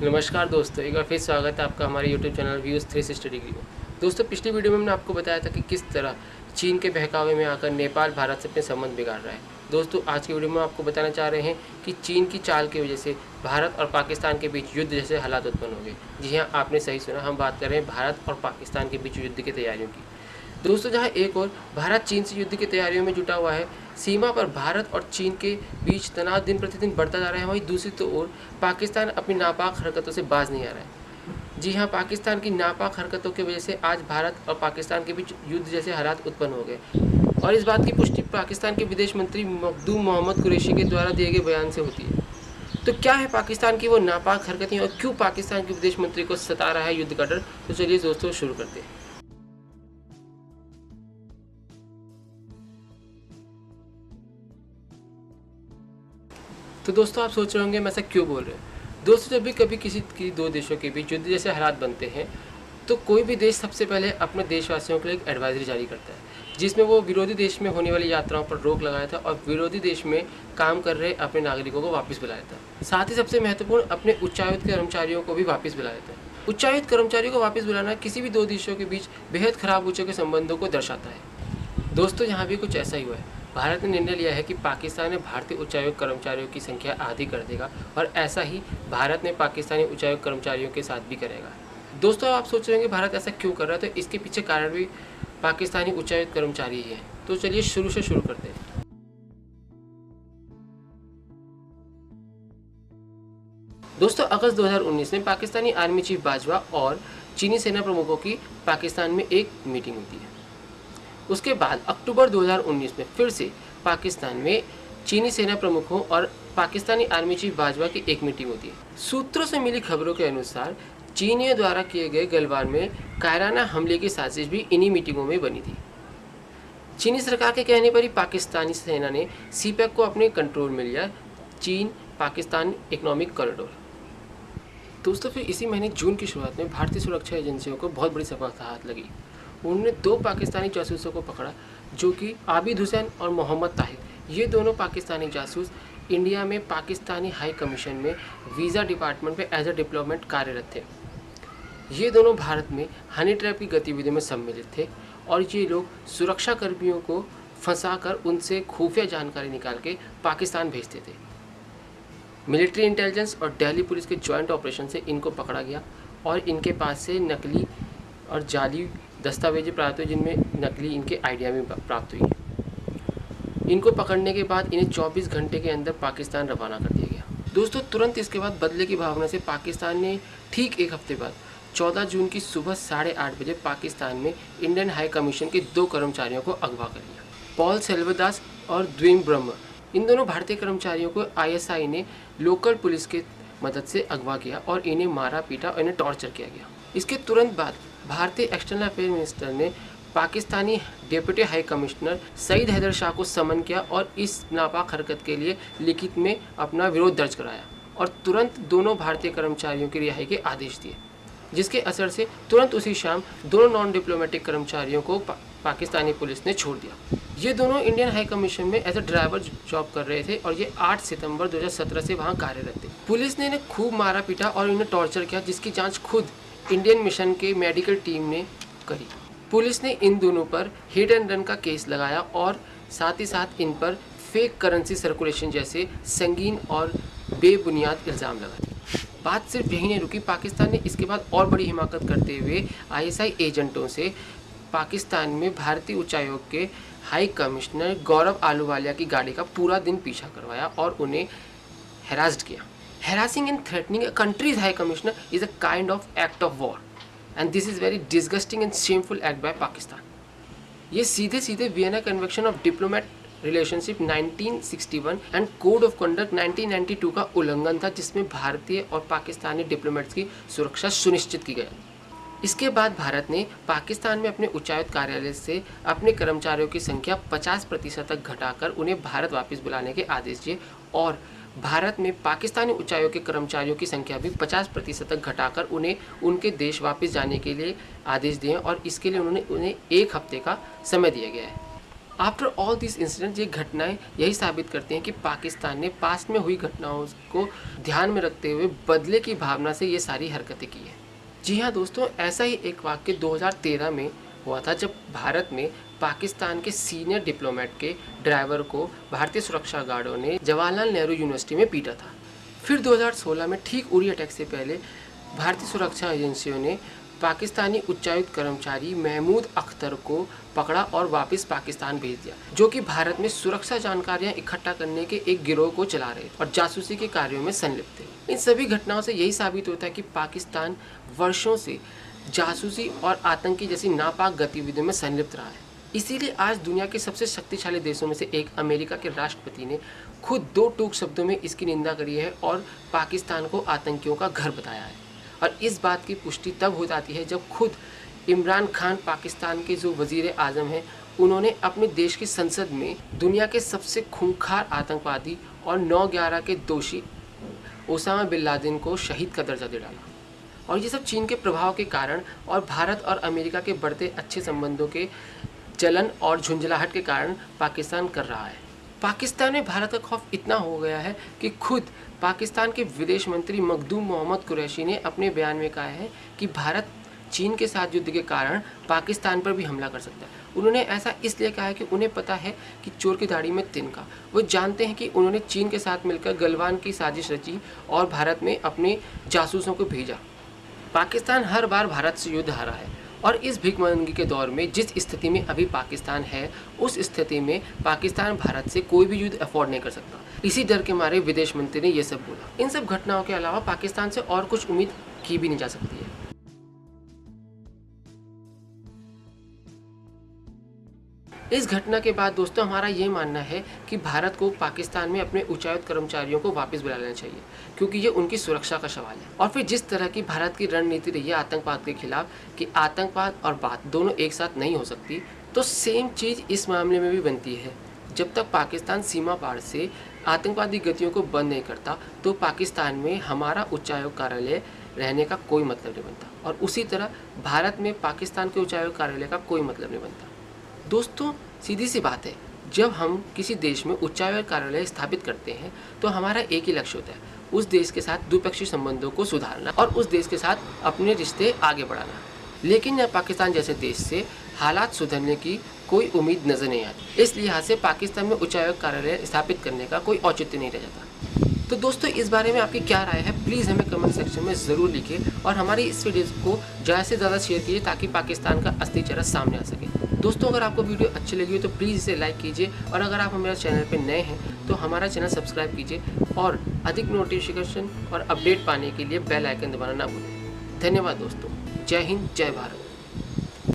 नमस्कार दोस्तों, एक बार फिर स्वागत है आपका हमारे यूट्यूब चैनल व्यूज़ 360 डिग्री में। दोस्तों, पिछली वीडियो में हमने आपको बताया था कि किस तरह चीन के बहकावे में आकर नेपाल भारत से अपने संबंध बिगाड़ रहा है। दोस्तों, आज की वीडियो में आपको बताना चाह रहे हैं कि चीन की चाल की वजह से भारत और पाकिस्तान के बीच युद्ध जैसे हालात उत्पन्न हो गए। जी हाँ, आपने सही सुना, हम बात कर रहे हैं भारत और पाकिस्तान के बीच युद्ध की तैयारियों की। दोस्तों, जहां एक ओर भारत चीन से युद्ध की तैयारियों में जुटा हुआ है, सीमा पर भारत और चीन के बीच तनाव दिन प्रतिदिन बढ़ता जा रहा है, वहीं दूसरी तो ओर पाकिस्तान अपनी नापाक हरकतों से बाज नहीं आ रहा है। जी हां, पाकिस्तान की नापाक हरकतों की वजह से आज भारत और पाकिस्तान के बीच युद्ध जैसे हालात उत्पन्न हो गए और इस बात की पुष्टि पाकिस्तान के विदेश मंत्री मखदूम मोहम्मद कुरैशी के द्वारा दिए गए बयान से होती है। तो क्या है पाकिस्तान की वो नापाक हरकतें और क्यों पाकिस्तान के विदेश मंत्री को सता रहा है युद्ध का डर? तो चलिए दोस्तों शुरू करते हैं। तो दोस्तों, आप सोच रहे होंगे मैं ऐसा क्यों बोल रहे हैं। दोस्तों, जब भी कभी किसी की दो देशों के बीच युद्ध जैसे हालात बनते हैं तो कोई भी देश सबसे पहले अपने देशवासियों के लिए एक एडवाइजरी जारी करता है, जिसमें वो विरोधी देश में होने वाली यात्राओं पर रोक लगाया था और विरोधी देश में काम कर रहे अपने नागरिकों को वापस बुलाया था। साथ ही सबसे महत्वपूर्ण, अपने उच्चायुक्त कर्मचारियों को भी वापस बुलाया था। उच्चायुक्त कर्मचारियों को वापस बुलाना किसी भी दो देशों के बीच बेहद खराब हो चुके संबंधों को दर्शाता है। दोस्तों, यहाँ भी कुछ ऐसा ही हुआ है। भारत ने निर्णय लिया है कि पाकिस्तान में भारतीय उच्चायुक्त कर्मचारियों की संख्या आधी कर देगा और ऐसा ही भारत ने पाकिस्तानी उच्चायुक्त कर्मचारियों के साथ भी करेगा। दोस्तों, आप सोच रहे होंगे भारत ऐसा क्यों कर रहा है, तो इसके पीछे कारण भी पाकिस्तानी उच्चायुक्त कर्मचारी ही है। तो चलिए शुरू से शुरू करते हैं। दोस्तों, अगस्त 2019 में पाकिस्तानी आर्मी चीफ बाजवा और चीनी सेना प्रमुखों की पाकिस्तान में एक मीटिंग होती है। उसके बाद अक्टूबर 2019 में फिर से पाकिस्तान में चीनी सेना प्रमुखों और पाकिस्तानी आर्मी चीफ बाजवा की एक मीटिंग होती है। सूत्रों से मिली खबरों के अनुसार चीनियों द्वारा किए गए गलवान में कायराना हमले की साजिश भी इन्हीं मीटिंगों में बनी थी। चीनी सरकार के कहने पर ही पाकिस्तानी सेना ने सीपैक को अपने कंट्रोल में लिया, चीन पाकिस्तान इकोनॉमिक कॉरिडोर। दोस्तों, फिर इसी महीने जून की शुरुआत में भारतीय सुरक्षा एजेंसियों को बहुत बड़ी सफलता हाथ लगी। उन्होंने दो पाकिस्तानी जासूसों को पकड़ा, जो कि आबिद हुसैन और मोहम्मद ताहिर। ये दोनों पाकिस्तानी जासूस इंडिया में पाकिस्तानी हाई कमीशन में वीज़ा डिपार्टमेंट में एज ए डिप्लोमेट कार्यरत थे। ये दोनों भारत में हनी ट्रैप की गतिविधियों में सम्मिलित थे और ये लोग सुरक्षा कर्मियों को फंसाकर उनसे खुफिया जानकारी निकाल के पाकिस्तान भेजते थे। मिलिट्री इंटेलिजेंस और दिल्ली पुलिस के जॉइंट ऑपरेशन से इनको पकड़ा गया और इनके पास से नकली और जाली दस्तावेजें प्राप्त हुए, जिनमें नकली इनके आइडिया भी प्राप्त हुई। इनको पकड़ने के बाद इन्हें 24 घंटे के अंदर पाकिस्तान रवाना कर दिया गया। दोस्तों, तुरंत इसके बाद बदले की भावना से पाकिस्तान ने ठीक एक हफ्ते बाद 14 जून की सुबह 8:30 बजे पाकिस्तान में इंडियन हाई कमीशन के दो कर्मचारियों को अगवा कर लिया, पॉल सेल्वदास और द्विम ब्रह्म। इन दोनों भारतीय कर्मचारियों को ISI ने लोकल पुलिस के मदद से अगवा किया और इन्हें मारा पीटा और इन्हें टॉर्चर किया गया। इसके तुरंत बाद भारतीय एक्सटर्नल अफेयर मिनिस्टर ने Pakistani deputy high commissioner Saeed Haider Shah को समन किया और इस नापाक हरकत के लिए लिखित में अपना विरोध दर्ज कराया और तुरंत दोनों भारतीय कर्मचारियों की रिहाई के आदेश दिए, जिसके असर से तुरंत उसी शाम दोनों नॉन डिप्लोमेटिक कर्मचारियों को पाकिस्तानी पुलिस ने छोड़ दिया। ये दोनों इंडियन हाई कमीशन में एज ए ड्राइवर जॉब कर रहे थे और ये 8 सितंबर 2017 से वहाँ कार्यरत थे। पुलिस ने इन्हें खूब मारा पीटा और इन्हें टॉर्चर किया, जिसकी जांच खुद इंडियन मिशन के मेडिकल टीम ने करी। पुलिस ने इन दोनों पर हिट एंड रन का केस लगाया और साथ ही साथ इन पर फेक करेंसी सर्कुलेशन जैसे संगीन और बेबुनियाद इल्ज़ाम लगाए। बात सिर्फ यही नहीं रुकी, पाकिस्तान ने इसके बाद और बड़ी हिमाकत करते हुए ISI एजेंटों से पाकिस्तान में भारतीय उच्चायोग के हाई कमिश्नर गौरव आलूवालिया की गाड़ी का पूरा दिन पीछा करवाया और उन्हें हैरास्ड किया। Harassing and threatening a country's high commissioner is a kind of act of war, and this is very disgusting and shameful act by Pakistan. ये सीधे सीधे Vienna convention of diplomat relationship 1961 and code of conduct 1992 का उल्लंघन था, जिसमें भारतीय और Pakistani diplomats की सुरक्षा सुनिश्चित की गई। इसके बाद भारत ने पाकिस्तान में अपने उच्चायुक्त कार्यालय से अपने कर्मचारियों की संख्या 50% तक घटाकर उन्हें भारत वापस बुलाने के आदेश दिए और भारत में पाकिस्तानी उच्चायोग के कर्मचारियों की संख्या भी 50% तक घटाकर उन्हें उनके देश वापस जाने के लिए आदेश दिए और इसके लिए उन्हें 1 हफ्ते का समय दिया गया है। आफ्टर ऑल दिस इंसिडेंट, ये घटनाएं यही साबित करती हैं कि पाकिस्तान ने पास्ट में हुई घटनाओं को ध्यान में रखते हुए बदले की भावना से ये सारी हरकतें की हैं। जी हाँ दोस्तों, ऐसा ही एक वाक्य 2013 में हुआ था, जब भारत में पाकिस्तान के सीनियर डिप्लोमेट के ड्राइवर को भारतीय सुरक्षा गार्डों ने जवाहरलाल नेहरू यूनिवर्सिटी में पीटा था। फिर 2016 में ठीक उरी अटैक से पहले भारतीय सुरक्षा एजेंसियों ने पाकिस्तानी उच्चायुक्त कर्मचारी महमूद अख्तर को पकड़ा और वापस पाकिस्तान भेज दिया, जो कि भारत में सुरक्षा जानकारियां इकट्ठा करने के एक गिरोह को चला रहे और जासूसी के कार्यों में संलिप्त थे। इन सभी घटनाओं से यही साबित होता है कि पाकिस्तान वर्षों से जासूसी और आतंकी जैसी नापाक गतिविधियों में संलिप्त रहा है। इसीलिए आज दुनिया के सबसे शक्तिशाली देशों में से एक अमेरिका के राष्ट्रपति ने खुद 2 टूक शब्दों में इसकी निंदा करी है और पाकिस्तान को आतंकियों का घर बताया है। और इस बात की पुष्टि तब हो जाती है जब खुद इमरान खान, पाकिस्तान के जो वजीर आज़म हैं, उन्होंने अपने देश की संसद में दुनिया के सबसे खूंखार आतंकवादी और 9/11 के दोषी ओसामा बिन लादेन को शहीद का दर्जा दे डाला। और ये सब चीन के प्रभाव के कारण और भारत और अमेरिका के बढ़ते अच्छे संबंधों के जलन और झुंझलाहट के कारण पाकिस्तान कर रहा है। पाकिस्तान में भारत का खौफ इतना हो गया है कि खुद पाकिस्तान के विदेश मंत्री मखदूम मोहम्मद कुरैशी ने अपने बयान में कहा है कि भारत चीन के साथ युद्ध के कारण पाकिस्तान पर भी हमला कर सकता है। उन्होंने ऐसा इसलिए कहा है कि उन्हें पता है कि चोर की दाढ़ी में तिनका। वो जानते हैं कि उन्होंने चीन के साथ मिलकर गलवान की साजिश रची और भारत में अपने जासूसों को भेजा। पाकिस्तान हर बार भारत से युद्ध हारा है और इस भिखमंगी के दौर में जिस स्थिति में अभी पाकिस्तान है, उस स्थिति में पाकिस्तान भारत से कोई भी युद्ध अफोर्ड नहीं कर सकता। इसी डर के मारे विदेश मंत्री ने ये सब बोला। इन सब घटनाओं के अलावा पाकिस्तान से और कुछ उम्मीद की भी नहीं जा सकती है। इस घटना के बाद दोस्तों हमारा ये मानना है कि भारत को पाकिस्तान में अपने उच्चायुक्त कर्मचारियों को वापस बुला लेना चाहिए, क्योंकि ये उनकी सुरक्षा का सवाल है। और फिर जिस तरह की भारत की रणनीति रही है आतंकवाद के खिलाफ कि आतंकवाद और बात दोनों एक साथ नहीं हो सकती, तो सेम चीज़ इस मामले में भी बनती है। जब तक पाकिस्तान सीमा पार से आतंकवादी गतियों को बंद नहीं करता, तो पाकिस्तान में हमारा उच्चायोग कार्यालय रहने का कोई मतलब नहीं बनता, और उसी तरह भारत में पाकिस्तान के उच्चायोग कार्यालय का कोई मतलब नहीं बनता। दोस्तों सीधी सी बात है, जब हम किसी देश में उच्चायोग कार्यालय स्थापित करते हैं तो हमारा एक ही लक्ष्य होता है, उस देश के साथ द्विपक्षीय संबंधों को सुधारना और उस देश के साथ अपने रिश्ते आगे बढ़ाना। लेकिन यहाँ पाकिस्तान जैसे देश से हालात सुधरने की कोई उम्मीद नजर नहीं आती। इस लिहाज से पाकिस्तान में उच्चायोग कार्यालय स्थापित करने का कोई औचित्य नहीं रह जाता। तो दोस्तों इस बारे में आपकी क्या राय है, प्लीज़ हमें कमेंट सेक्शन में ज़रूर लिखिए और हमारी इस वीडियो को ज़्यादा से ज़्यादा शेयर कीजिए ताकि पाकिस्तान का असली चेहरा सामने आ सके। दोस्तों अगर आपको वीडियो अच्छी लगी हो तो प्लीज़ इसे लाइक कीजिए, और अगर आप हमारे चैनल पर नए हैं तो हमारा चैनल सब्सक्राइब कीजिए और अधिक नोटिफिकेशन और अपडेट पाने के लिए बेल आइकन दबाना ना भूलें। धन्यवाद दोस्तों। जय हिंद, जय भारत।